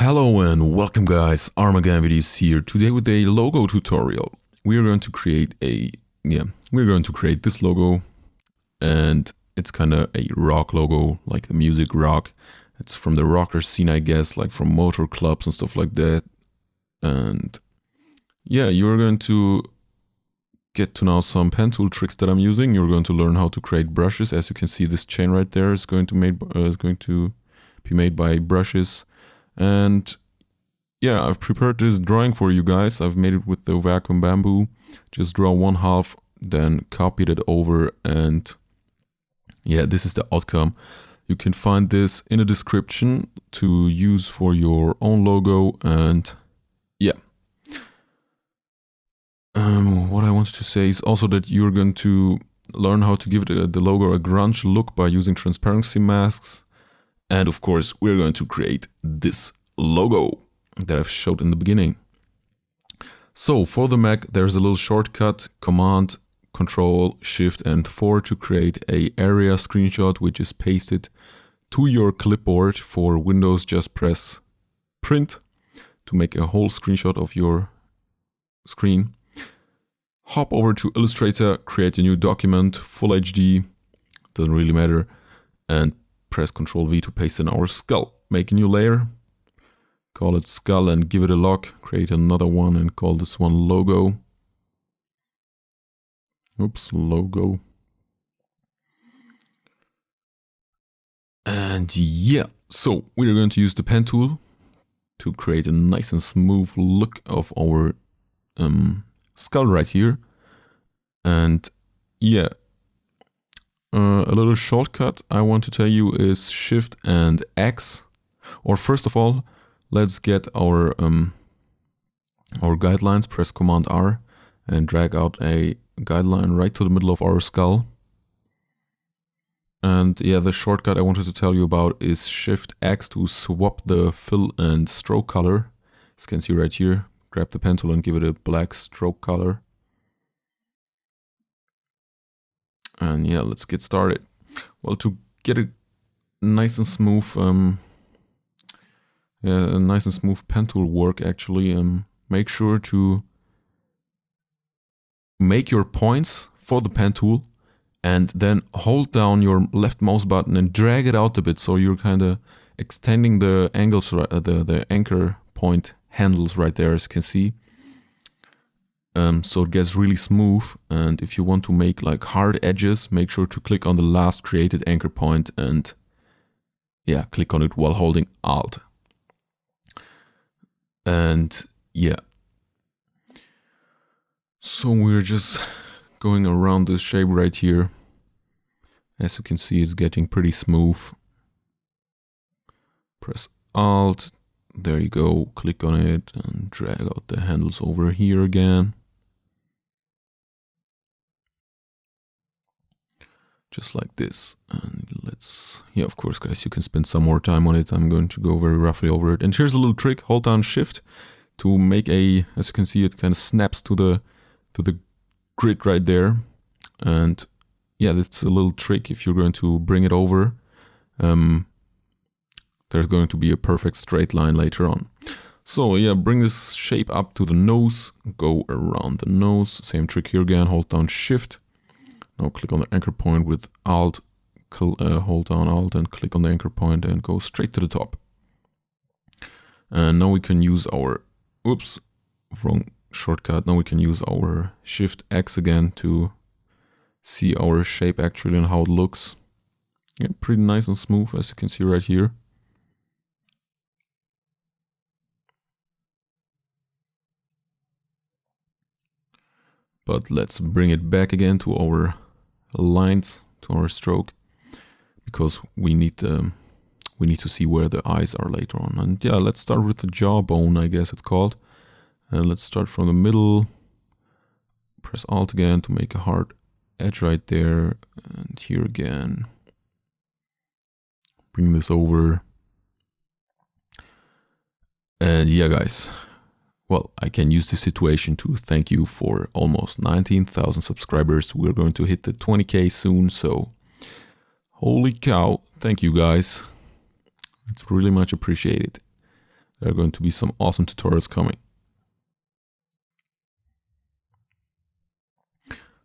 Hello and welcome guys, ArmaganVideos here. Today with a logo tutorial. We're going to create this logo, and it's kind of a rock logo, like the music rock. It's from the rocker scene, I guess, like from motor clubs and stuff like that. And yeah, you're going to get to know some pen tool tricks that I'm using. You're going to learn how to create brushes. As you can see, this chain right there is going to be made by brushes. And yeah, I've prepared this drawing for you guys. I've made it with the vacuum bamboo. Just draw one half, then copied it over, and yeah, this is the outcome. You can find this in the description to use for your own logo. And yeah, what I wanted to say is also that you're going to learn how to give the logo a grunge look by using transparency masks. And of course, we're going to create this logo that I've showed in the beginning. So for the Mac, there's a little shortcut, Command, Control, Shift and 4 to create a area screenshot, which is pasted to your clipboard. For Windows, just press Print to make a whole screenshot of your screen. Hop over to Illustrator, create a new document, Full HD, doesn't really matter, and press Ctrl V to paste in our skull. Make a new layer, call it skull and give it a lock. Create another one and call this one logo. Oops, logo. And yeah, so we're going to use the pen tool to create a nice and smooth look of our skull right here. And yeah, a little shortcut I want to tell you is Shift and X. Or first of all, let's get our guidelines. Press Command R and drag out a guideline right to the middle of our skull. And yeah, the shortcut I wanted to tell you about is Shift X to swap the fill and stroke color. As you can see right here, grab the pen tool and give it a black stroke color. And yeah, let's get started. Well, to get a nice and smooth, pen tool work, actually, make sure to make your points for the pen tool, and then hold down your left mouse button and drag it out a bit, so you're kind of extending the angles, the anchor point handles right there, as you can see. So it gets really smooth, and if you want to make like hard edges, make sure to click on the last created anchor point and yeah, click on it while holding Alt. And yeah, so we're just going around this shape right here. As you can see, it's getting pretty smooth. Press Alt, there you go, click on it and drag out the handles over here again. Just like this. And let's, yeah, of course, guys, you can spend some more time on it. I'm going to go very roughly over it. And here's a little trick. Hold down Shift to make a, as you can see, it kind of snaps to the grid right there. And yeah, that's a little trick. If you're going to bring it over, there's going to be a perfect straight line later on. So yeah, bring this shape up to the nose, go around the nose. Same trick here again, hold down Shift. Now click on the anchor point with Alt, hold down Alt and click on the anchor point and go straight to the top. And now we can use our, oops, wrong shortcut. Now we can use our Shift X again to see our shape actually and how it looks. Yeah, pretty nice and smooth, as you can see right here. But let's bring it back again to our lines, to our stroke, because we need to see where the eyes are later on. And yeah, let's start with the jawbone, I guess it's called. And let's start from the middle. Press Alt again to make a hard edge right there. And here again. Bring this over. And yeah, guys. Well, I can use this situation to thank you for almost 19,000 subscribers. We're going to hit the 20K soon, so holy cow, thank you guys. It's really much appreciated. There are going to be some awesome tutorials coming.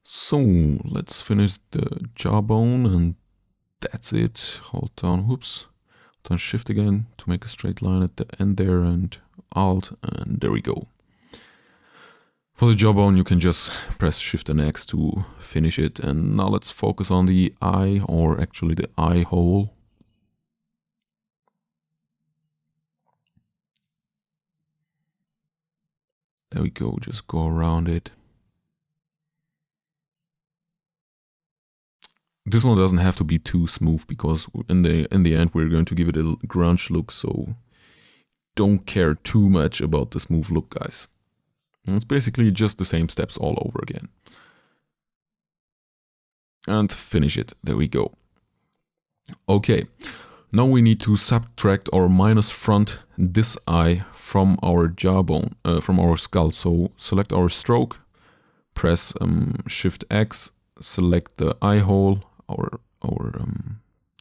So let's finish the jawbone, and that's it. Hold down, whoops, hold down Shift again to make a straight line at the end there, and Alt, and there we go. For the jawbone, you can just press Shift and X to finish it. And now let's focus on the eye, or actually the eye hole. There we go, just go around it. This one doesn't have to be too smooth, because in the end we're going to give it a grunge look, so don't care too much about the smooth look, guys. And it's basically just the same steps all over again. And finish it, there we go. Okay, now we need to subtract or minus front this eye from our jawbone, from our skull. So select our stroke, press Shift X, select the eye hole, our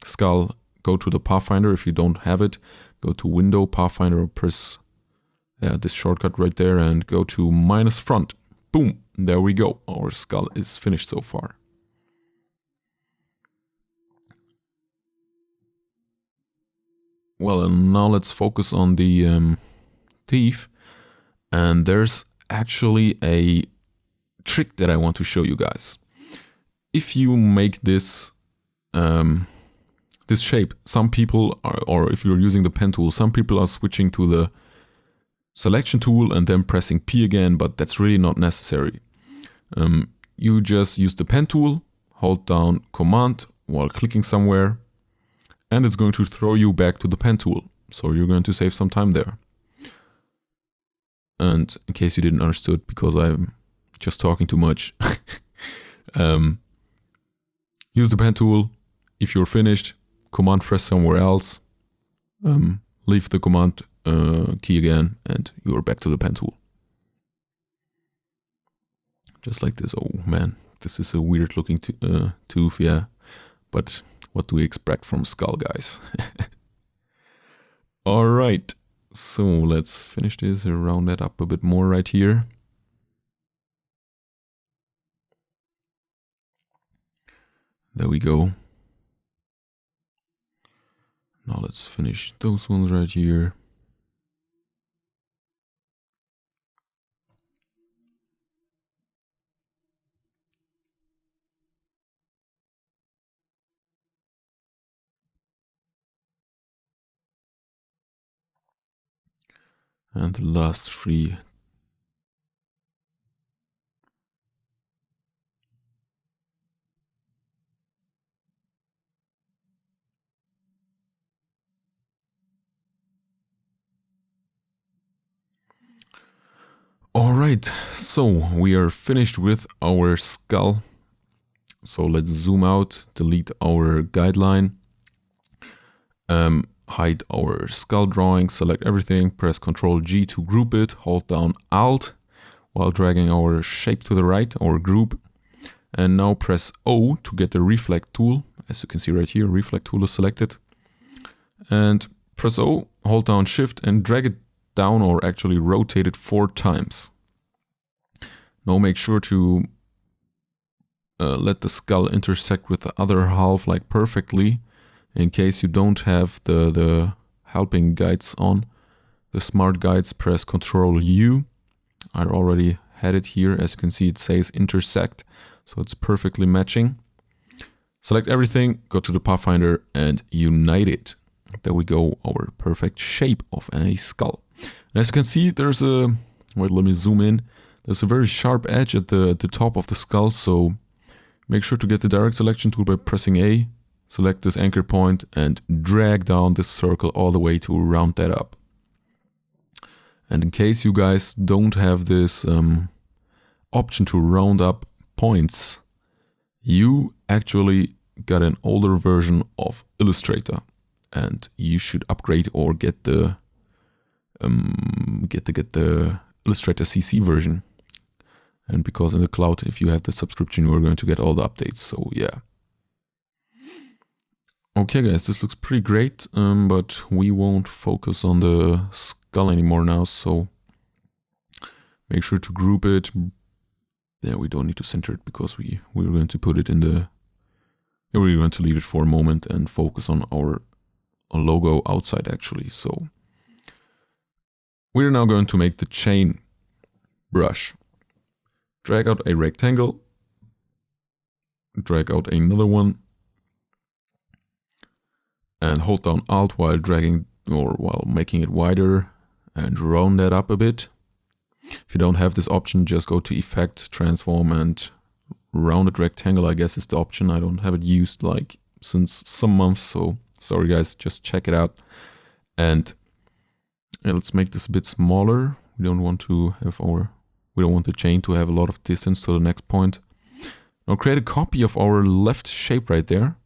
skull, go to the pathfinder. If you don't have it, go to Window, Pathfinder, press this shortcut right there and go to minus front. Boom, there we go. Our skull is finished so far. Well, and now let's focus on the teeth. And there's actually a trick that I want to show you guys. If you make this this shape, some people are, or if you're using the pen tool, some people are switching to the selection tool and then pressing P again, but that's really not necessary. You just use the pen tool, hold down Command while clicking somewhere, and it's going to throw you back to the pen tool. So you're going to save some time there. And in case you didn't understood, because I'm just talking too much, use the pen tool. If you're finished, Command press somewhere else, leave the Command key again, and you're back to the pen tool. Just like this. Oh man, this is a weird looking tooth, yeah. But what do we expect from skull, guys? Alright, so let's finish this, round that up a bit more right here. There we go. Now let's finish those ones right here. And the last three. Alright, so we are finished with our skull. So let's zoom out, delete our guideline, hide our skull drawing, select everything, press Ctrl G to group it, hold down Alt while dragging our shape to the right, our group, and now press O to get the reflect tool. As you can see right here, reflect tool is selected, and press O, hold down Shift and drag it down, or actually rotate it 4 times. Now make sure to let the skull intersect with the other half like perfectly. In case you don't have the helping guides on, the smart guides, press Ctrl U. I already had it here. As you can see, it says intersect, so it's perfectly matching. Select everything, go to the Pathfinder and unite it. There we go, our perfect shape of a skull. And as you can see, there's a, wait, let me zoom in. There's a very sharp edge at the top of the skull, so make sure to get the direct selection tool by pressing A, select this anchor point and drag down this circle all the way to round that up. And in case you guys don't have this option to round up points, you actually got an older version of Illustrator, and you should upgrade or get the Illustrator CC version. And because in the cloud, if you have the subscription, you are going to get all the updates. So yeah. Okay guys, this looks pretty great, but we won't focus on the skull anymore now, so make sure to group it. Yeah, we don't need to center it because we're going to put it in the... We're going to leave it for a moment and focus on our logo outside actually. So we're now going to make the chain brush. Drag out a rectangle. Drag out another one. And hold down Alt while dragging or while making it wider and round that up a bit. If you don't have this option, just go to Effect, Transform, and Rounded Rectangle, I guess is the option. I don't have it used like since some months, so sorry guys, just check it out. And let's make this a bit smaller. We don't want the chain to have a lot of distance to the next point. Now create a copy of our left shape right there.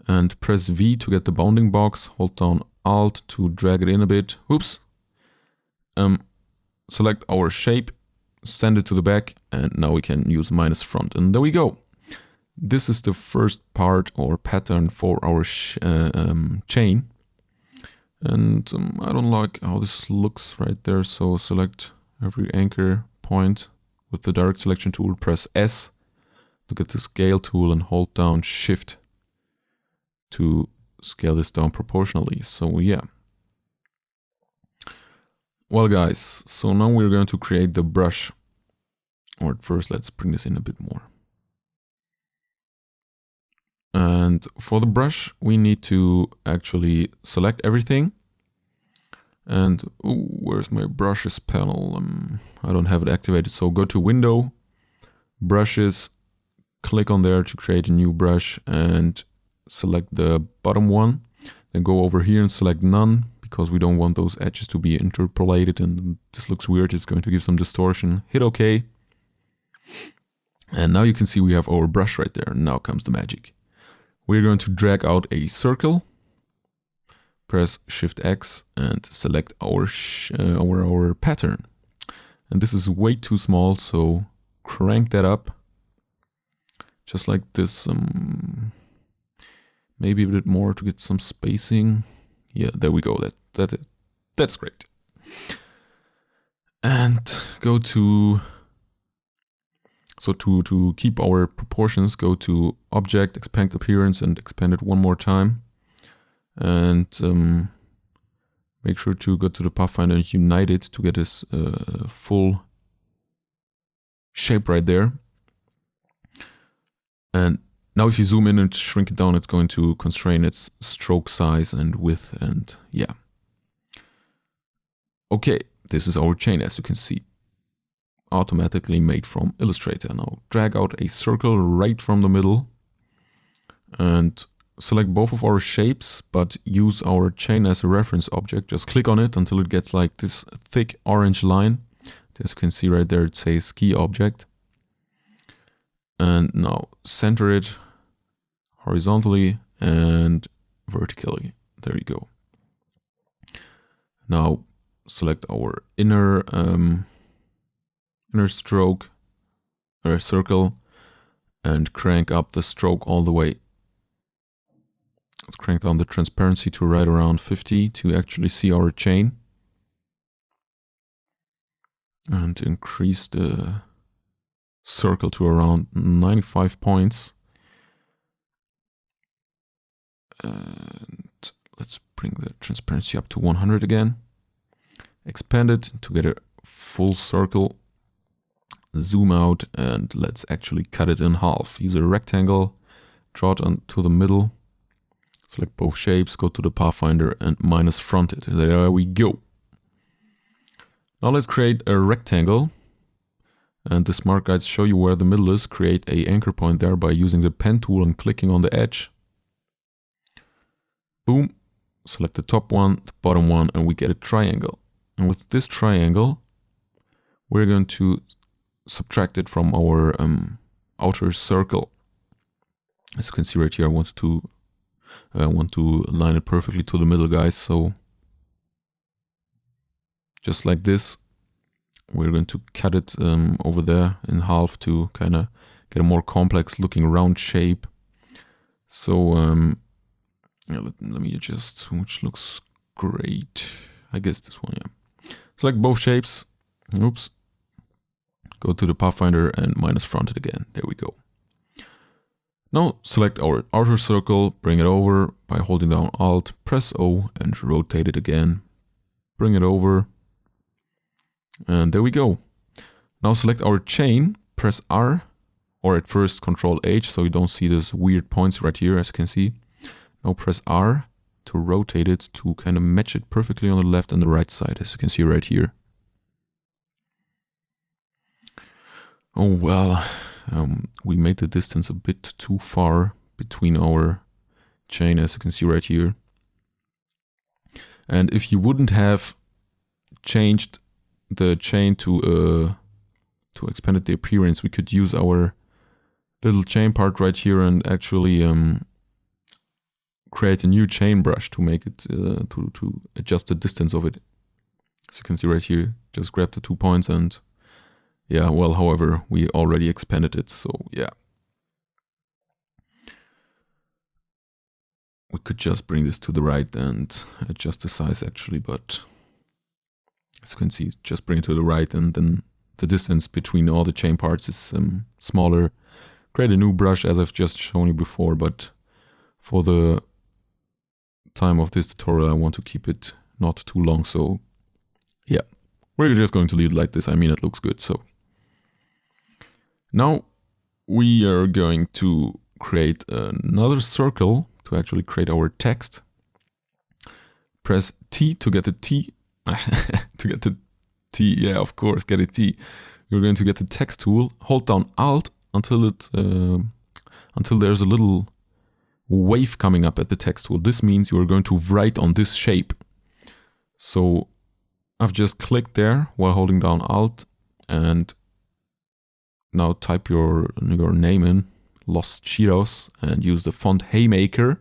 And press V to get the bounding box. Hold down Alt to drag it in a bit. Oops. Select our shape, send it to the back, and now we can use minus front. And there we go. This is the first part or pattern for our chain. And I don't like how this looks right there, so select every anchor point with the direct selection tool, press S to get the scale tool and hold down Shift to scale this down proportionally. So yeah. Well guys, so now we're going to create the brush. Or first let's bring this in a bit more. And for the brush we need to actually select everything. And where's my brushes panel? I don't have it activated, so go to Window, Brushes, click on there to create a new brush and select the bottom one. Then go over here and select None, because we don't want those edges to be interpolated and this looks weird. It's going to give some distortion. Hit OK. And now you can see we have our brush right there. Now comes the magic. We're going to drag out a circle. Press Shift X and select our pattern. And this is way too small, so crank that up. Just like this. Maybe a bit more to get some spacing. Yeah, there we go. That's great. And go to... So to keep our proportions, go to Object, Expand Appearance, and expand it one more time. And make sure to go to the Pathfinder and unite it to get this full shape right there. And now if you zoom in and shrink it down, it's going to constrain its stroke size and width, and yeah. Okay, this is our chain, as you can see. Automatically made from Illustrator. Now drag out a circle right from the middle and select both of our shapes, but use our chain as a reference object. Just click on it until it gets like this thick orange line. As you can see right there, it says key object. And now center it horizontally and vertically. There you go. Now select our inner stroke or circle and crank up the stroke all the way. Let's crank down the transparency to right around 50 to actually see our chain. And increase the circle to around 95 points. And let's bring the transparency up to 100 again. Expand it to get a full circle. Zoom out and let's actually cut it in half. Use a rectangle, draw it onto the middle. Select both shapes, go to the Pathfinder and minus front it. There we go. Now let's create a rectangle. And the smart guides show you where the middle is. Create an anchor point there by using the pen tool and clicking on the edge. Boom. Select the top one, the bottom one, and we get a triangle. And with this triangle, we're going to subtract it from our outer circle. As you can see right here, I want to line it perfectly to the middle, guys. So just like this, we're going to cut it over there in half to kind of get a more complex looking round shape. So yeah, let me adjust, which looks great. I guess this one, yeah. Select both shapes. Oops. Go to the pathfinder and minus fronted again. There we go. Now select our outer circle, bring it over by holding down Alt, press O and rotate it again. Bring it over. And there we go. Now select our chain, press R, or at first Control H so you don't see those weird points right here as you can see. Now press R to rotate it to kind of match it perfectly on the left and the right side as you can see right here. Oh well, we made the distance a bit too far between our chain as you can see right here. And if you wouldn't have changed the chain to expand the appearance, we could use our little chain part right here and actually create a new chain brush to make it to adjust the distance of it. As you can see right here, just grab the 2 points and yeah, well, however, we already expanded it, so yeah. We could just bring this to the right and adjust the size actually, but as you can see, just bring it to the right and then the distance between all the chain parts is smaller. Create a new brush as I've just shown you before, but for the time of this tutorial I want to keep it not too long, so yeah. We're just going to leave it like this, I mean it looks good, so. Now we are going to create another circle to actually create our text. Press T to get the T, to get the T, yeah of course, get a T. You're going to get the text tool, hold down Alt until there's a little wave coming up at the text tool. This means you're going to write on this shape. So I've just clicked there while holding down Alt and now type your name in, Los Cheetos, and use the font Haymaker.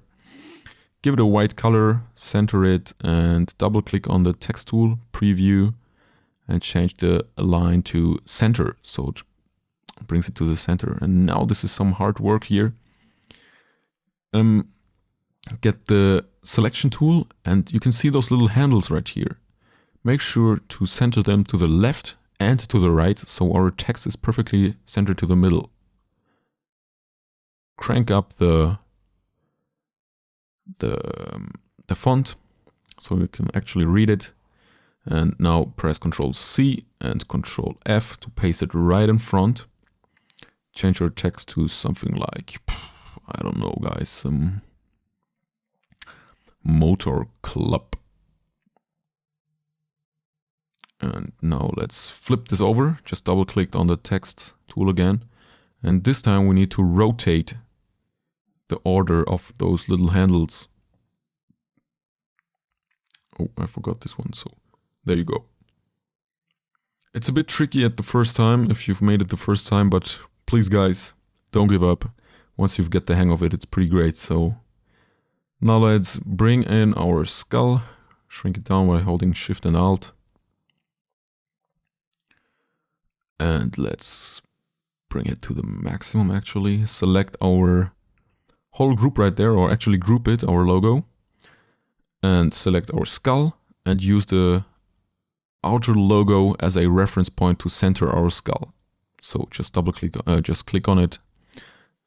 Give it a white color, center it, and double click on the text tool, preview, and change the align to center. So it brings it to the center. And now this is some hard work here. Get the selection tool, and you can see those little handles right here. Make sure to center them to the left and to the right, so our text is perfectly centered to the middle. Crank up the font so you can actually read it. And now press Ctrl C and Ctrl F to paste it right in front. Change your text to something like, I don't know guys, Motor Club. And now let's flip this over. Just double click on the text tool again. And this time we need to rotate the order of those little handles. Oh, I forgot this one. So there you go. It's a bit tricky at the first time if you've made it the first time, but please guys, don't give up. Once you get the hang of it, it's pretty great. So now let's bring in our skull, shrink it down by holding Shift and Alt. And let's bring it to the maximum actually. Select our whole group right there, or actually group it, our logo. And select our skull and use the outer logo as a reference point to center our skull. So just double click, just click on it.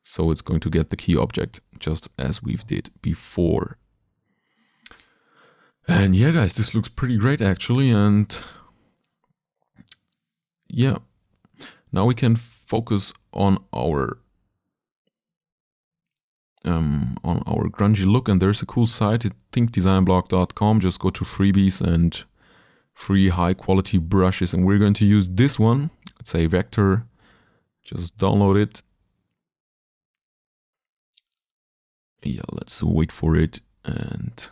So it's going to get the key object just as we've did before. And yeah guys, this looks pretty great actually. And yeah. Now we can focus on our grungy look, and there's a cool site at thinkdesignblog.com. Just go to freebies and free high quality brushes, and we're going to use this one. It's a vector. Just download it. Yeah, let's wait for it. And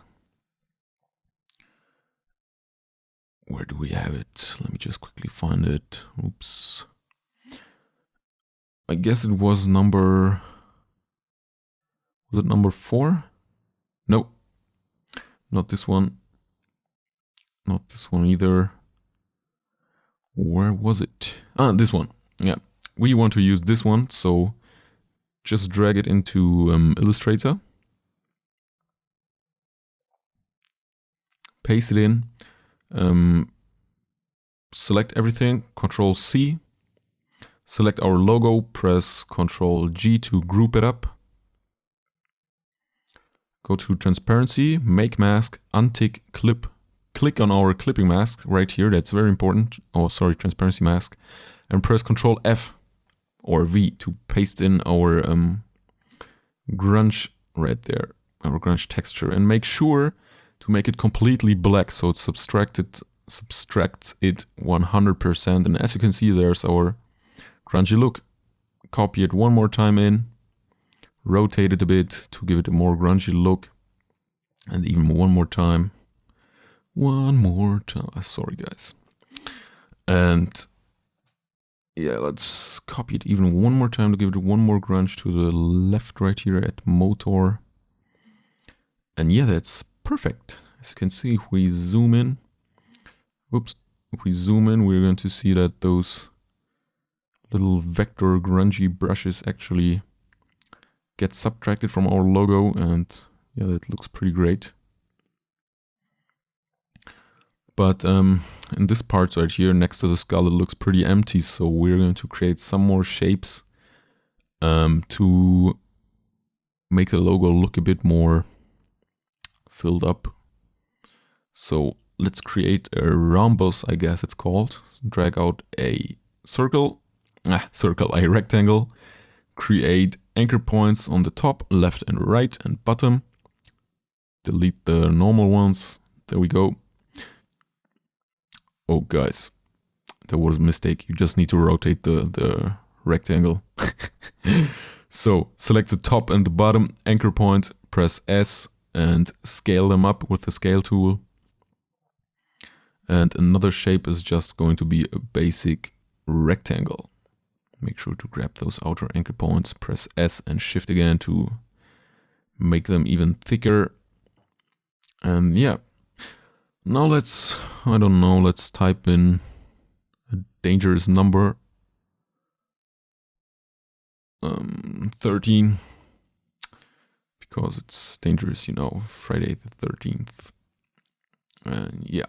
where do we have it? Let me just quickly find it. Oops. I guess it was number 4? No, not this one. Not this one either. Where was it? Ah, this one. Yeah, we want to use this one, so just drag it into Illustrator. paste it in, select everything, Control C, select our logo, press Control G to group it up. Go to transparency, make mask, untick clip, click on our clipping mask right here, that's very important. Oh, sorry, transparency mask, and press Control F or V to paste in our grunge right there, our grunge texture, and make sure to make it completely black so it subtracts it 100%. And as you can see, there's our grungy look. Copy it one more time in, rotate it a bit to give it a more grungy look, and even one more time. Sorry guys. And yeah, let's copy it even one more time to give it one more grunge to the left right here at motor. And yeah, that's perfect. As you can see, if we zoom in, if we zoom in, we're going to see that those little vector grungy brushes actually get subtracted from our logo, and yeah, that looks pretty great. But in this part right here next to the skull, it looks pretty empty, so we're going to create some more shapes to make the logo look a bit more filled up. So let's create a rhombus, I guess it's called. Drag out a a rectangle, create anchor points on the top, left and right and bottom. Delete the normal ones. There we go. Oh guys, that was a mistake. You just need to rotate the rectangle. So select the top and the bottom anchor point, press S and scale them up with the scale tool. And another shape is just going to be a basic rectangle. Make sure to grab those outer anchor points, press S and shift again to make them even thicker. And yeah, now let's type in a dangerous number, 13, because it's dangerous, you know, Friday the 13th. And yeah,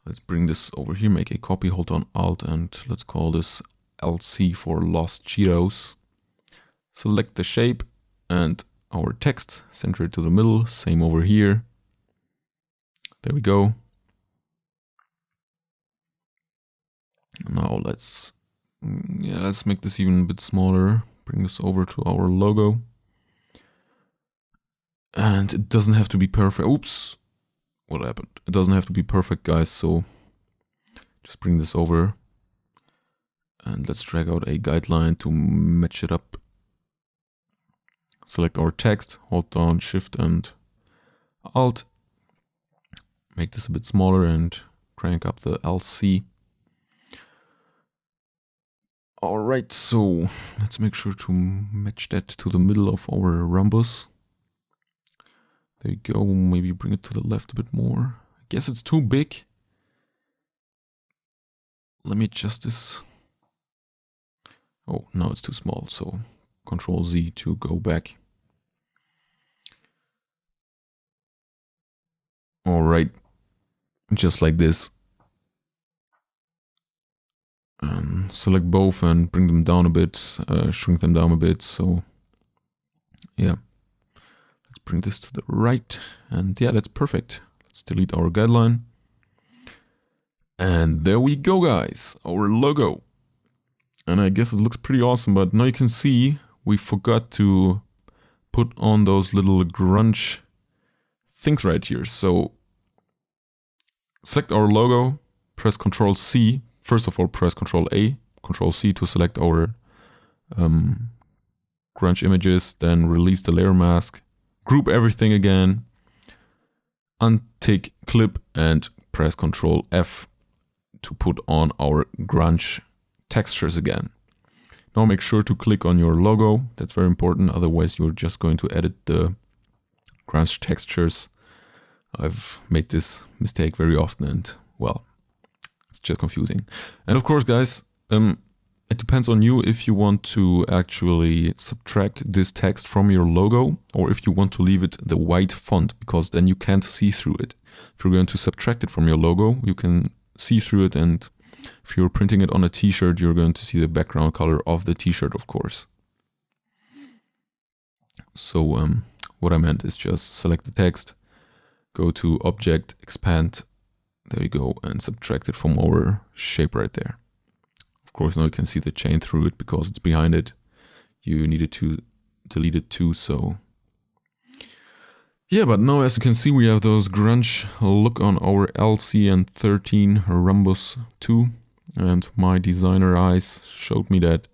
let's bring this over here, make a copy, hold on Alt, and let's call this LC for Lost Cheetos. Select the shape and our text, center it to the middle, same over here. There we go. Now let's make this even a bit smaller. Bring this over to our logo. And it doesn't have to be perfect. Oops, what happened? It doesn't have to be perfect, guys, so just bring this over. And let's drag out a guideline to match it up. Select our text, hold down Shift and Alt. Make this a bit smaller and crank up the LC. Alright, so let's make sure to match that to the middle of our rhombus. There you go, maybe bring it to the left a bit more. I guess it's too big. Let me adjust this. Oh, no, it's too small, so Control Z to go back. Alright, just like this. Select both and bring them down a bit, shrink them down a bit, so yeah. Let's bring this to the right, and yeah, that's perfect. Let's delete our guideline. And there we go, guys, our logo. And I guess it looks pretty awesome, but now you can see we forgot to put on those little grunge things right here. So select our logo, press Control C. First of all, press Control A, Control C to select our grunge images, then release the layer mask, group everything again, untick clip and press Control F to put on our grunge textures again. Now make sure to click on your logo, that's very important, otherwise you're just going to edit the grunge textures. I've made this mistake very often and well, it's just confusing. And of course, guys, it depends on you if you want to actually subtract this text from your logo or if you want to leave it the white font, because then you can't see through it. if you're going to subtract it from your logo, you can see through it, and if you're printing it on a t-shirt, you're going to see the background color of the t-shirt, of course. So what I meant is just select the text, go to Object, Expand, there you go, and subtract it from our shape right there. Of course, now you can see the chain through it because it's behind it. You needed to delete it too, so... Yeah, but now as you can see, we have those grunge look on our LCN13 Rhombus 2. And my designer eyes showed me that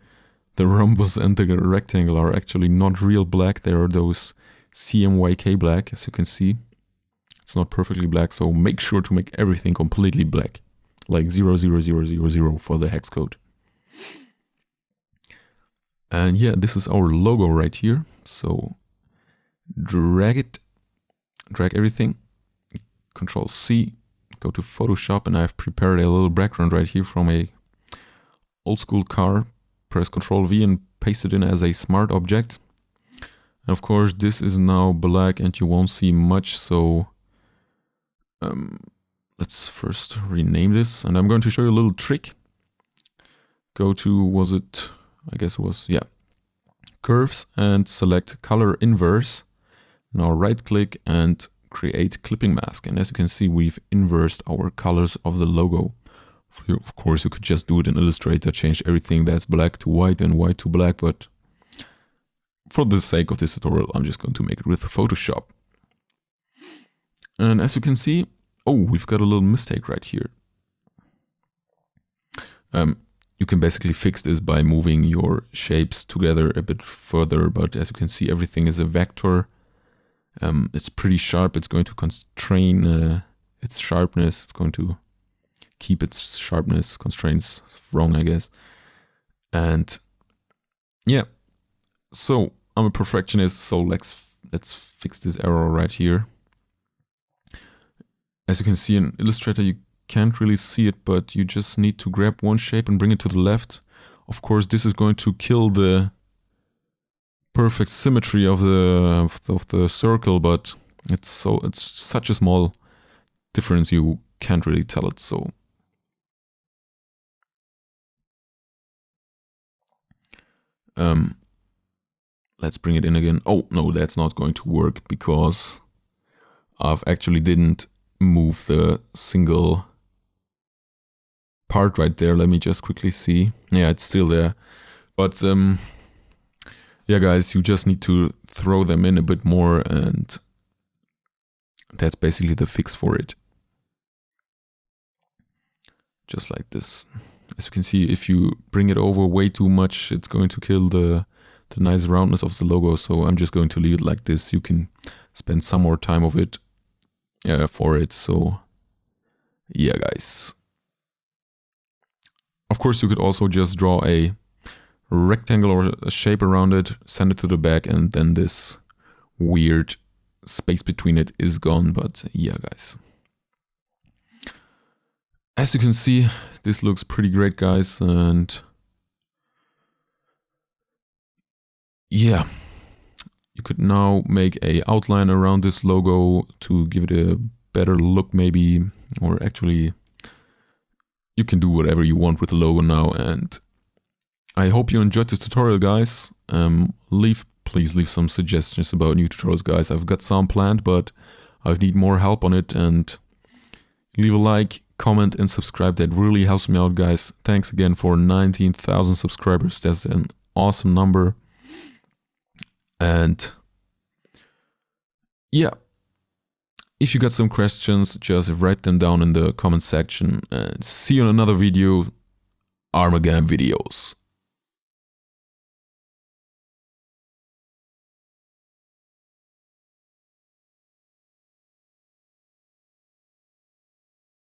the rhombus and the rectangle are actually not real black. They are those CMYK black, as you can see. It's not perfectly black, so make sure to make everything completely black. Like 00000 for the hex code. And yeah, this is our logo right here. So drag everything, Control C, go to Photoshop, and I've prepared a little background right here from a old school car. Press Control V and paste it in as a smart object. And of course, this is now black and you won't see much, so let's first rename this. And I'm going to show you a little trick. Go to, I guess it was, yeah, Curves, and select Color Inverse. Now right click and create clipping mask, and as you can see, we've inversed our colors of the logo. Of course, you could just do it in Illustrator, change everything that's black to white and white to black, but for the sake of this tutorial, I'm just going to make it with Photoshop. And as you can see, oh, we've got a little mistake right here. You can basically fix this by moving your shapes together a bit further, but as you can see, everything is a vector. It's pretty sharp. It's going to constrain its sharpness. It's going to keep its sharpness. Constraints wrong, I guess. And yeah, so I'm a perfectionist. So let's fix this error right here. As you can see in Illustrator, you can't really see it, but you just need to grab one shape and bring it to the left. Of course, this is going to kill the perfect symmetry of the circle, but it's such a small difference you can't really tell it. So let's bring it in again. Oh no, that's not going to work because I've actually didn't move the single part right there. Let me just quickly see. Yeah, it's still there, but yeah, guys, you just need to throw them in a bit more, and that's basically the fix for it. Just like this. As you can see, if you bring it over way too much, it's going to kill the nice roundness of the logo. So I'm just going to leave it like this. You can spend some more time of it for it. So yeah, guys. Of course, you could also just draw a rectangle or a shape around it, send it to the back, and then this weird space between it is gone. But yeah, guys, as you can see, this looks pretty great, guys. And yeah, you could now make a outline around this logo to give it a better look, maybe, or actually you can do whatever you want with the logo now. And I hope you enjoyed this tutorial, guys. Please leave some suggestions about new tutorials, guys. I've got some planned, but I need more help on it. And leave a like, comment, and subscribe. That really helps me out, guys. Thanks again for 19,000 subscribers. That's an awesome number. And yeah, if you got some questions, just write them down in the comment section. And see you in another video. ArmaganVideos.